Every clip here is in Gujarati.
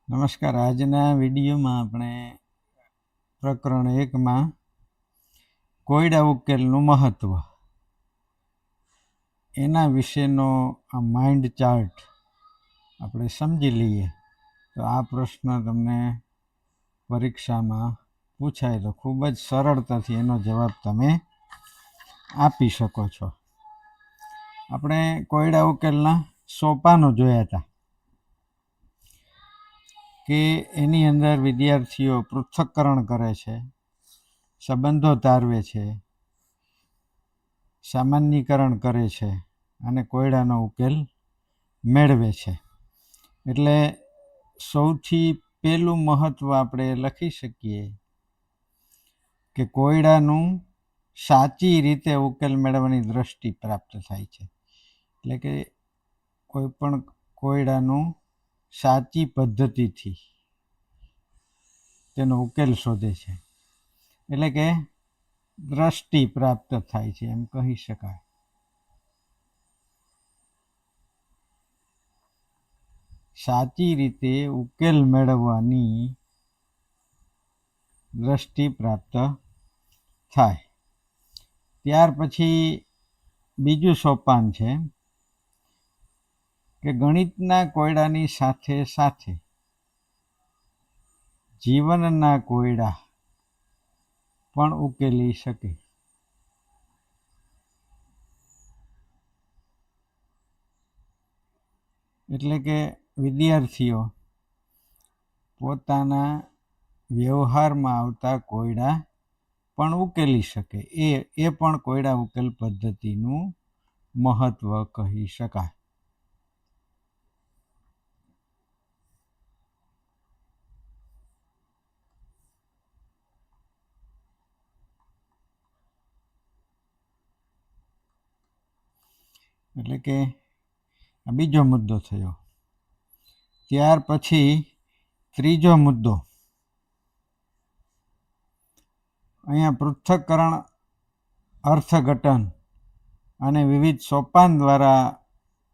નમસ્કાર. આજના વિડીયોમાં આપણે પ્રકરણ 1માં કોયડા ઉકેલનું મહત્વ એના વિશેનો આ માઇન્ડ ચાર્ટ આપણે સમજી લઈએ તો આ પ્રશ્ન તમને પરીક્ષામાં પૂછાય તો ખૂબ જ સરળતાથી એનો જવાબ તમે આપી શકો છો. આપણે કોયડા ઉકેલના સોપાનો જોયા હતા કે એની અંદર વિદ્યાર્થીઓ પૃથ્થકરણ કરે છે, સંબંધો તારવે છે, સામાન્યીકરણ કરે છે અને કોયડાનો ઉકેલ મેળવે છે. એટલે સૌથી પહેલું મહત્વ આપણે લખી શકીએ કે કોયડાનું સાચી રીતે ઉકેલ મેળવવાની દ્રષ્ટિ પ્રાપ્ત થાય છે. એટલે કે કોઈ પણ કોયડાનું સાચી પદ્ધતિથી તેનો ઉકેલ શોધે છે, એટલે કે દ્રષ્ટિ પ્રાપ્ત થાય છે એમ કહી શકાય. સાચી રીતે ઉકેલ મેળવવાની દ્રષ્ટિ પ્રાપ્ત થાય. ત્યાર પછી બીજું સોપાન છે કે ગણિતના કોયડાની સાથે સાથે જીવનના કોયડા પણ ઉકેલી શકે. એટલે કે વિદ્યાર્થીઓ પોતાના વ્યવહારમાં આવતા કોયડા પણ ઉકેલી શકે. એ પણ કોયડા ઉકેલ પદ્ધતિનું મહત્વ કહી શકાય. એટલે કે આ બીજો મુદ્દો થયો. ત્યાર પછી ત્રીજો મુદ્દો, અહીંયા પૃથ્થકરણ, અર્થઘટન અને વિવિધ સોપાન દ્વારા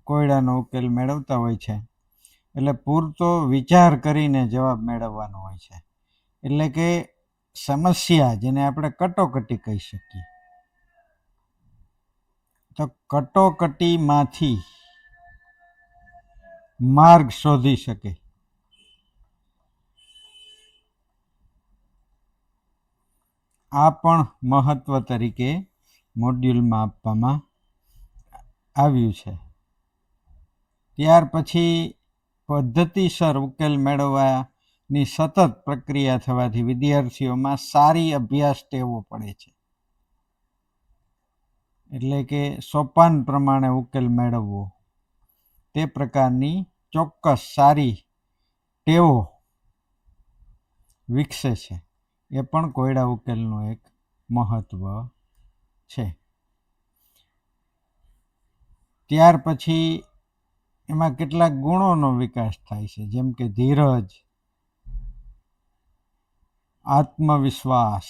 કોયડાનો ઉકેલ મેળવતા હોય છે. એટલે પૂરતો વિચાર કરીને જવાબ મેળવવાનો હોય છે. એટલે કે સમસ્યા જેને આપણે કટોકટી કહી શકીએ, તો કટોકટીમાંથી માર્ગ શોધી શકે. આ પણ મહત્વ તરીકે મોડ્યુલમાં આપવામાં આવ્યું છે. ત્યાર પછી પદ્ધતિસર ઉકેલ મેળવવાની સતત પ્રક્રિયા થવાથી વિદ્યાર્થીઓમાં સારી અભ્યાસ ટેવો પડે છે. એટલે કે સોપાન પ્રમાણે ઉકેલ મેળવવો, તે પ્રકારની ચોક્કસ સારી ટેવો વિકસે છે. એ પણ કોયડા ઉકેલનું એક મહત્વ છે. ત્યાર પછી એમાં કેટલાક ગુણોનો વિકાસ થાય છે, જેમ કે ધીરજ, આત્મવિશ્વાસ,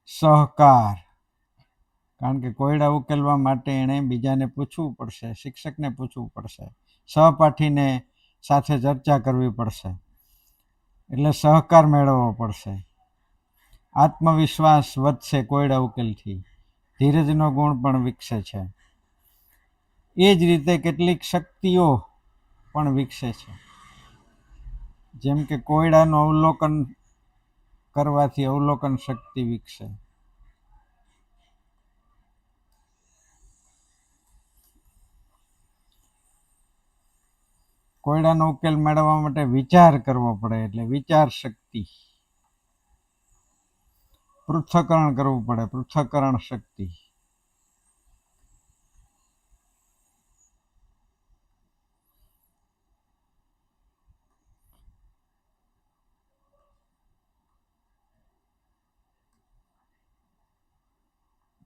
સહકાર. કારણ કે કોયડા ઉકેલવા માટે એણે બીજાને પૂછવું પડશે, શિક્ષકને પૂછવું પડશે, સહપાઠીને સાથે ચર્ચા કરવી પડશે, એટલે સહકાર મેળવવો પડશે. આત્મવિશ્વાસ વધશે કોયડા ઉકેલથી. ધીરજનો ગુણ પણ વિકસે છે. એ જ રીતે કેટલીક શક્તિઓ પણ વિકસે છે, જેમ કે કોયડાનું અવલોકન કરવાથી અવલોકન શક્તિ વિકસે. કોયડાનો ઉકેલ મેળવવા માટે વિચાર કરવો પડે, એટલે વિચાર શક્તિ. પૃથ્થકરણ કરવું પડે, પૃથ્થકરણ શક્તિ.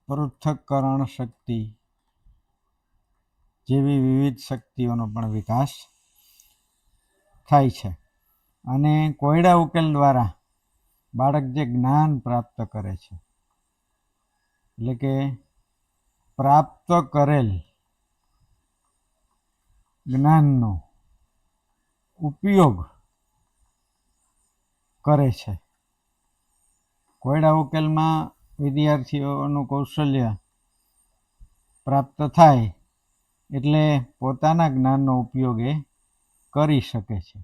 પૃથ્થકરણ શક્તિ જેવી વિવિધ શક્તિઓનો પણ વિકાસ થાય છે. અને કોયડા ઉકેલ દ્વારા બાળક જે જ્ઞાન પ્રાપ્ત કરે છે, એટલે કે પ્રાપ્ત કરેલ જ્ઞાનનો ઉપયોગ કરે છે. કોયડા ઉકેલમાં વિદ્યાર્થીઓનું કૌશલ્ય પ્રાપ્ત થાય એટલે પોતાના જ્ઞાનનો ઉપયોગ એ કરી શકે છે.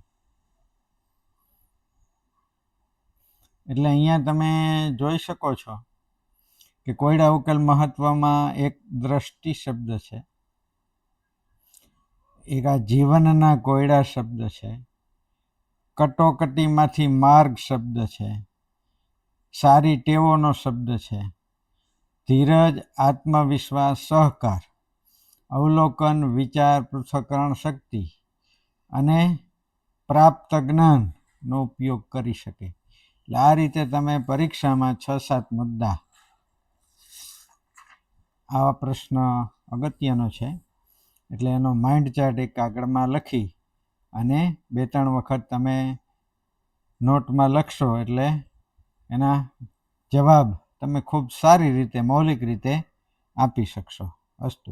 એટલે અહીંયા તમે જોઈ શકો છો કે કોયડા ઉકેલ મહત્વમાં એક દ્રષ્ટિ શબ્દ છે, એક આ જીવનના કોયડા શબ્દ છે, કટોકટીમાંથી માર્ગ શબ્દ છે, સારી ટેવોનો શબ્દ છે, ધીરજ, આત્મવિશ્વાસ, સહકાર, અવલોકન, વિચાર, પૃથ્થકરણ શક્તિ અને પ્રાપ્ત જ્ઞાનનો ઉપયોગ કરી શકે. એટલે આ રીતે તમે પરીક્ષામાં 6-7 મુદ્દા, આવા પ્રશ્ન અગત્યનો છે. એટલે એનો માઇન્ડ ચાર્ટ એક કાગળમાં લખી અને 2-3 વખત તમે નોટમાં લખશો એટલે એના જવાબ તમે ખૂબ સારી રીતે, મૌલિક રીતે આપી શકશો. અસ્તુ.